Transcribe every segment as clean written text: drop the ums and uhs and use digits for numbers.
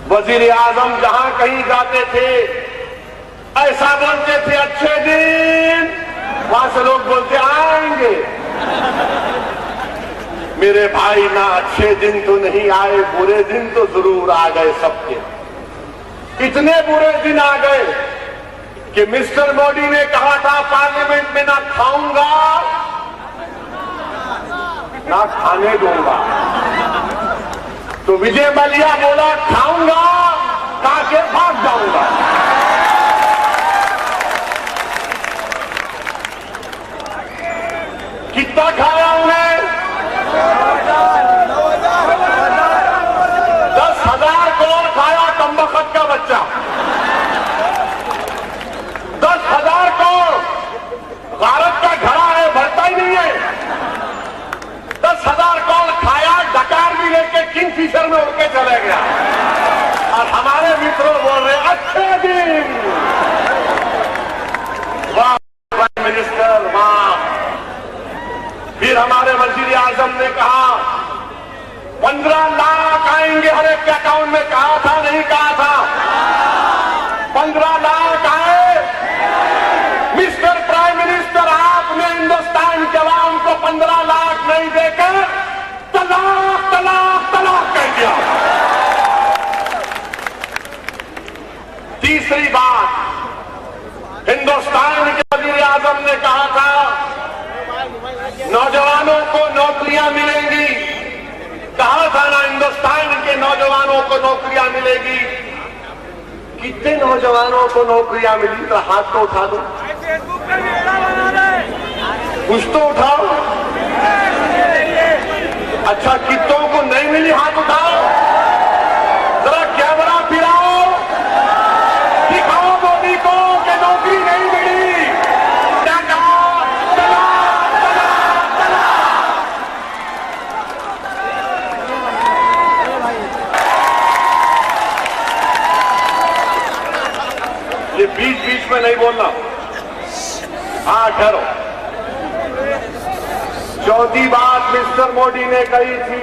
वजीर आजम जहां कहीं जाते थे ऐसा बोलते थे अच्छे दिन, वहां से लोग बोलते आएंगे। मेरे भाई ना अच्छे दिन तो नहीं आए, बुरे दिन तो जरूर आ गए सबके। इतने बुरे दिन आ गए कि मिस्टर मोदी ने कहा था पार्लियामेंट में ना खाऊंगा ना खाने दूंगा, तो विजय मल्ल्या बोला खाऊंगा खा के भाग जाऊंगा। कितना खाया उन्हें? 10,000 करोड़ खाया कमबख्त का बच्चा। 10,000 करोड़ भारत का घड़ा है, भरता ही नहीं है। 10,000 करोड़ खाया, डकार भी लेके किंगफिशर में उड़ के चले गया। और हमारे मित्रों बोल रहे अच्छे दिन। वाह प्राइम मिनिस्टर वाह। फिर हमारे वजीर आजम ने कहा 15 लाख आएंगे हर एक के अकाउंट में। कहा था नहीं कहा था? 15 लाख आए। मिस्टर प्राइम मिनिस्टर, आपने हिंदुस्तान के अवाम को 15 लाख नहीं देकर तलाक तलाक तलाक कह दिया। तीसरी बात, हिंदुस्तान के वजीर आजम ने कहा था नौजवानों को नौकरियां मिलेंगी। कहा था ना हिंदुस्तान के नौजवानों को नौकरियां मिलेगी। कितने नौजवानों को नौकरियां मिली? तो हाथ तो उठा दो, कुछ तो उठाओ। अच्छा, कितनों को नहीं मिली हाथ उठाओ। जरा कैमरा फिराओ, दिखाओ मोदी को कि नौकरी नहीं मिली। क्या कहा? ये बीच बीच में नहीं बोलना। हाँ ठहरो। चौथी बात मिस्टर मोदी ने कही थी,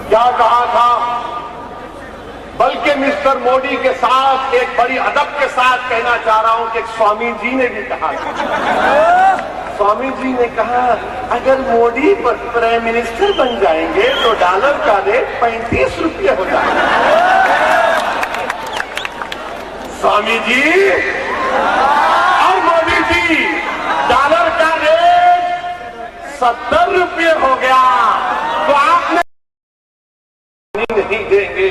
क्या कहा था? बल्कि मिस्टर मोदी के साथ एक बड़ी अदब के साथ कहना चाह रहा हूं कि स्वामी जी ने भी कहा था। स्वामी जी ने कहा अगर मोदी प्राइम मिनिस्टर बन जाएंगे तो डॉलर का रेट 35 रुपये हो जाएगा। स्वामी जी और मोदी जी, डॉलर का रेट 70 रुपये हो गया तो आपने नहीं देंगे।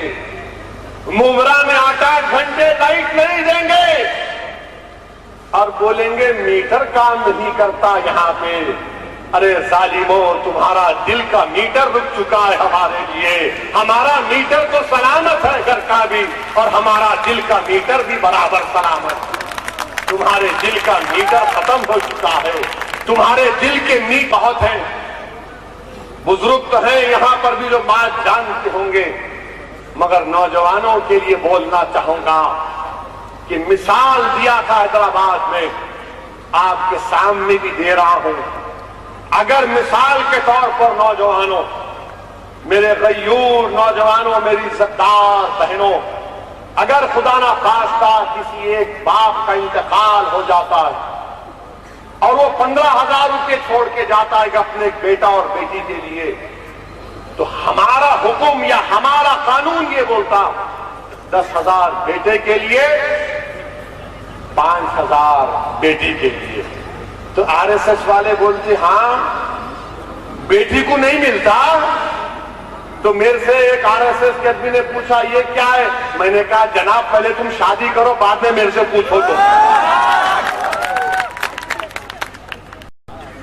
मुमरा में 8-8 घंटे लाइट नहीं देंगे और बोलेंगे मीटर काम नहीं करता यहां पे। अरे जालिमों, तुम्हारा दिल का मीटर रुक चुका है हमारे लिए। हमारा मीटर तो सलामत है घर का भी, और हमारा दिल का मीटर भी बराबर सलामत। तुम्हारे दिल का मीटर खत्म हो चुका है। तुम्हारे दिल के मीट बहुत हैं। बुजुर्ग तो हैं यहां पर भी जो बात जानते होंगे, मगर नौजवानों के लिए बोलना चाहूंगा कि मिसाल दिया था हैदराबाद में, आपके सामने भी दे रहा हूं। अगर मिसाल के तौर पर नौजवानों, मेरे गयूर नौजवानों, मेरी इज्जतदार बहनों, अगर खुदा ना खास्ता किसी एक बाप का इंतकाल हो जाता है और वो 15,000 रुपये छोड़ के जाता है अपने बेटा और बेटी के लिए, तो हमारा हुक्म या हमारा कानून ये बोलता 10,000 बेटे के लिए, 5,000 बेटी के लिए। तो आरएसएस वाले बोलते हाँ बेटी को नहीं मिलता। तो मेरे से एक आरएसएस के आदमी ने पूछा ये क्या है? मैंने कहा जनाब पहले तुम शादी करो, बाद में मेरे से पूछो। तो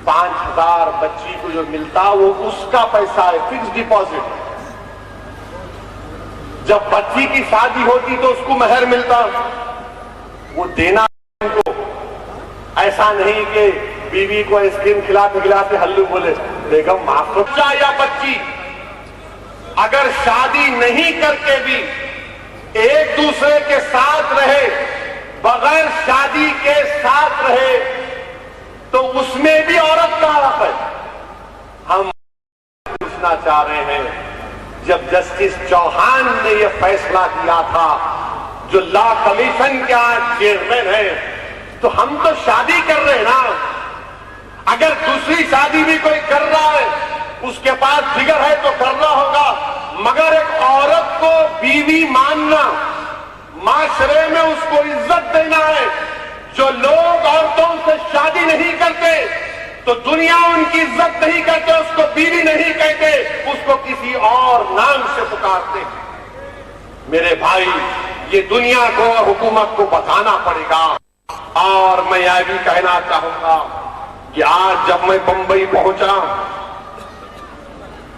5,000 बच्ची को जो मिलता वो उसका पैसा है, फिक्स डिपॉजिट। जब बच्ची की शादी होती तो उसको महर मिलता, वो देना को। ऐसा नहीं कि बीवी को आइसक्रीम खिलाते खिलाते हल्लू बोले बेगम माफ। बच्चा या बच्ची अगर शादी नहीं करके भी एक दूसरे के साथ रहे, बगैर शादी के साथ रहे, तो उसमें भी औरत का हक है। हम पूछना चाह रहे हैं जब जस्टिस चौहान ने यह फैसला किया था, जो लॉ कमीशन के आज चेयरमैन है, तो हम तो शादी कर रहे हैं ना। अगर दूसरी शादी भी कोई कर रहा है, उसके पास जिगर है तो करना होगा, मगर एक औरत को बीवी मानना, माशरे में उसको इज्जत देना है। जो लोग औरतों से शादी नहीं करते तो दुनिया उनकी इज्जत नहीं करते, उसको बीवी नहीं कहते, उसको किसी और नाम से पुकारते हैं। मेरे भाई, ये दुनिया को और हुकूमत को बताना पड़ेगा। और मैं यह भी कहना चाहूंगा कि आज जब मैं बंबई पहुंचा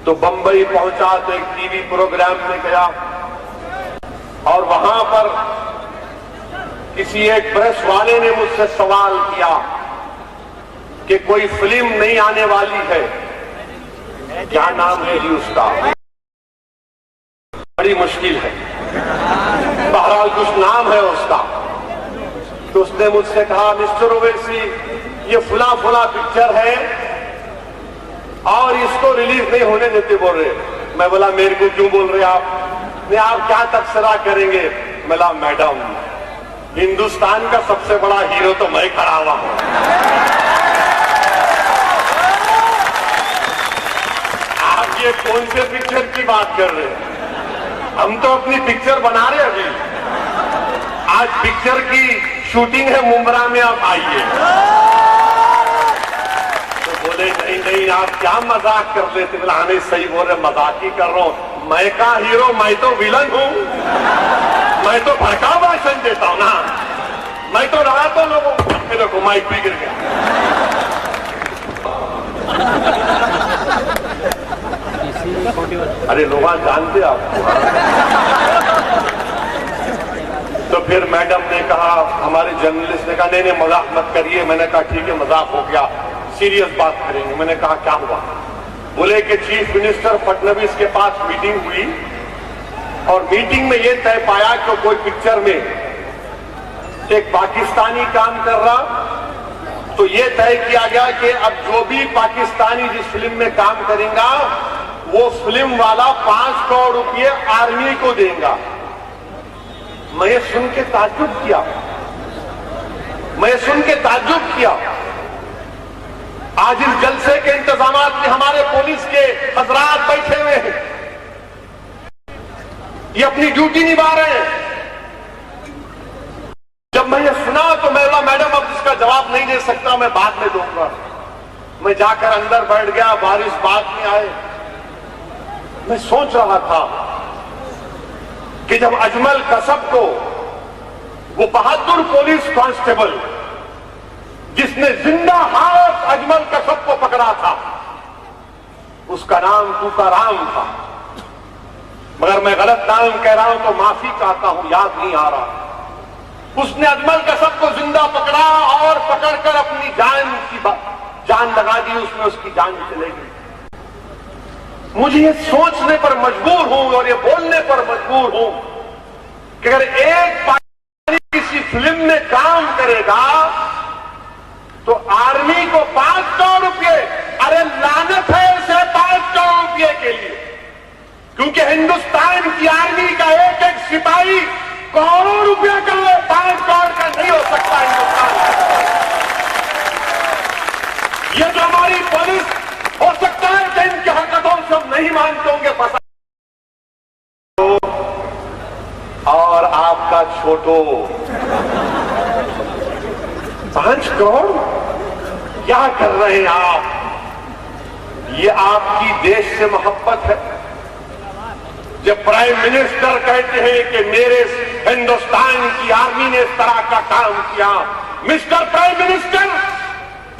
तो एक टीवी प्रोग्राम में गया और वहां पर किसी एक प्रेस वाले ने मुझसे सवाल किया कि कोई फिल्म नहीं आने वाली है, क्या नाम है जी उसका? बड़ी मुश्किल है, बहरहाल कुछ नाम है उसका। तो उसने मुझसे कहा, मिस्टर ओवैसी, ये फुला पिक्चर है और इसको रिलीज नहीं होने देते बोल रहे। मैं बोला, मेरे को क्यों बोल रहे आप? नहीं, आप क्या तबसरा करेंगे? बोला, मैडम, हिंदुस्तान का सबसे बड़ा हीरो तो मैं खड़ा हुआ हूं। आप ये कौन से पिक्चर की बात कर रहे हैं? हम तो अपनी पिक्चर बना रहे हैं अभी। आज पिक्चर की शूटिंग है मुंबरा में, आप आइए। तो बोले, नहीं, आप क्या मजाक कर लेते? बोला, नहीं, सही बोल रहे, मजाक ही कर रहा हूं। मैं का हीरो? मैं तो विलन हूं। मैं तो भड़काऊ भाषण देता हूं ना। मैं तो रहा तो लोगों मेरे को माइक भी गिर गया। अरे लोग जानते आपको। तो फिर मैडम ने कहा, हमारे जर्नलिस्ट ने कहा, नहीं मजाक मत करिए। मैंने कहा, ठीक है, मजाक हो गया, सीरियस बात करेंगे। मैंने कहा, क्या हुआ? बोले कि चीफ मिनिस्टर फडणवीस के पास मीटिंग हुई और मीटिंग में यह तय पाया कि कोई पिक्चर में एक पाकिस्तानी काम कर रहा, तो यह तय किया गया कि अब जो भी पाकिस्तानी जिस फिल्म में काम करेगा वो फिल्म वाला 5 करोड़ रुपये आर्मी को देगा। मैं ये सुन के ताज्जुब किया। आज इस जलसे के इंतजाम में हमारे पुलिस के हजरात बैठे हुए हैं, ये अपनी ड्यूटी निभा रहे हैं। जब मैं ये सुना तो मैं बोला, मैडम अब इसका जवाब नहीं दे सकता, मैं बाद में दूंगा। मैं जाकर अंदर बैठ गया, बारिश बाद में आए। मैं सोच रहा था कि जब अजमल कसब को, वो बहादुर पुलिस कांस्टेबल जिसने जिंदा हाथ अजमल कसब को पकड़ा था, उसका नाम तुकाराम था, मगर मैं गलत नाम कह रहा हूं तो माफी चाहता हूं, याद नहीं आ रहा। उसने अजमल कसब को जिंदा पकड़ा और पकड़कर अपनी जान लगा दी, उसमें उसकी जान चले गई। मुझे ये सोचने पर मजबूर हूं और ये बोलने पर मजबूर हूं कि अगर एक पाकिस्तानी किसी फिल्म में काम करेगा तो आर्मी को 5 करोड़ रुपये, अरे लानत है इसे 5 करोड़ रुपये के लिए, क्योंकि हिंदुस्तान की आर्मी का एक एक सिपाही करोड़ों रुपये का है, 5 करोड़ का नहीं हो सकता हिंदुस्तान। ये जो हमारी पुलिस हो सकता है कि इनके हरकतों से हम नहीं मानते होंगे फंसा। और आपका छोटो 5 करोड़ क्या कर रहे हैं आप? ये आपकी देश से मोहब्बत है? जब प्राइम मिनिस्टर कहते हैं कि मेरे हिंदुस्तान की आर्मी ने इस तरह का काम किया, मिस्टर प्राइम मिनिस्टर,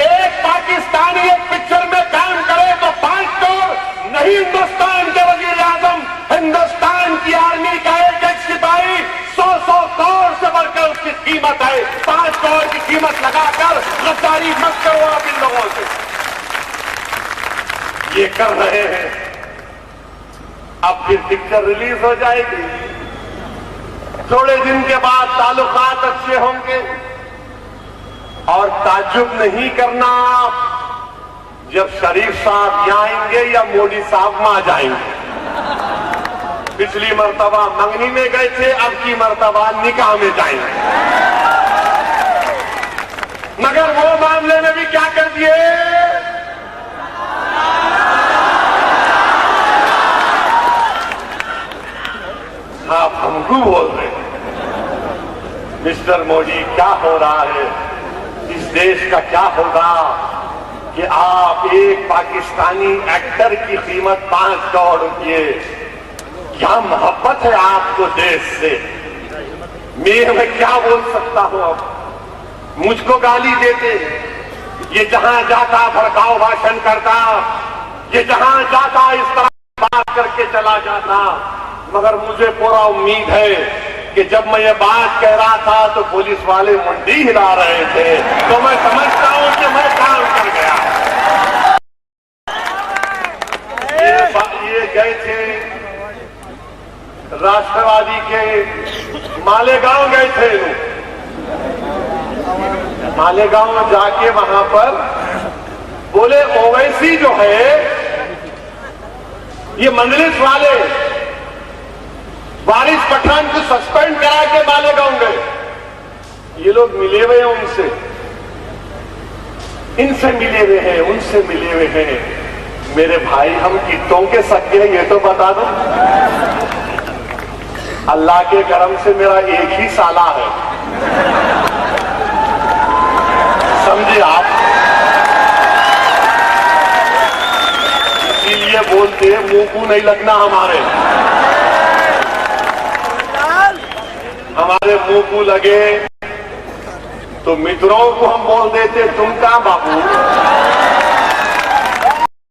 एक पाकिस्तानी एक पिक्चर में काम करे तो 5 करोड़ नहीं, हिंदुस्तान के वजीर आजम, हिंदुस्तान की आर्मी का एक एक सिपाही 100-100 करोड़ से बढ़कर उसकी कीमत है। 5 करोड़ की कीमत लगाकर गद्दारी मत करो आप इन लोगों से। ये कर रहे हैं, अब फिर पिक्चर रिलीज हो जाएगी, थोड़े दिन के बाद ताल्लुकात अच्छे होंगे। और ताज्जुब नहीं करना जब शरीफ साहब आएंगे या मोदी साहब वहां जाएंगे। पिछली मर्तबा मंगनी में गए थे, अब की मर्तबा निकाह में जाएंगे। मगर वो मामले में भी क्या कर दिए, आप हमको बोल रहे हैं। मिस्टर मोदी, क्या हो रहा है, इस देश का क्या होगा कि आप एक पाकिस्तानी एक्टर की कीमत 5 करोड़ रुपये, क्या मोहब्बत है आपको देश से। मैं क्या बोल सकता हूं, अब मुझको गाली देते, ये जहां जाता भड़काऊ भाषण करता, ये जहां जाता इस तरह बात करके चला जाता। मगर मुझे पूरा उम्मीद है कि जब मैं ये बात कह रहा था तो पुलिस वाले मुंडी हिला रहे थे, तो मैं समझता हूं कि मैं काम कर गया। ये गए थे राष्ट्रवादी के मालेगांव, गए थे लोग मालेगांव, जाके वहां पर बोले ओवैसी जो है, ये मंजलिस वाले वारिस पठान को सस्पेंड करा के मालेगांव गए। ये लोग मिले हुए हैं उनसे, इनसे मिले हुए हैं, उनसे मिले हुए हैं। मेरे भाई, हम कितों के सगे हैं ये तो बता दो। अल्लाह के करम से मेरा एक ही साला है, समझे आप। इसीलिए बोलते मुंह को नहीं लगना हमारे मुंह को लगे तो मित्रों को हम बोल देते तुम कहां बाबू।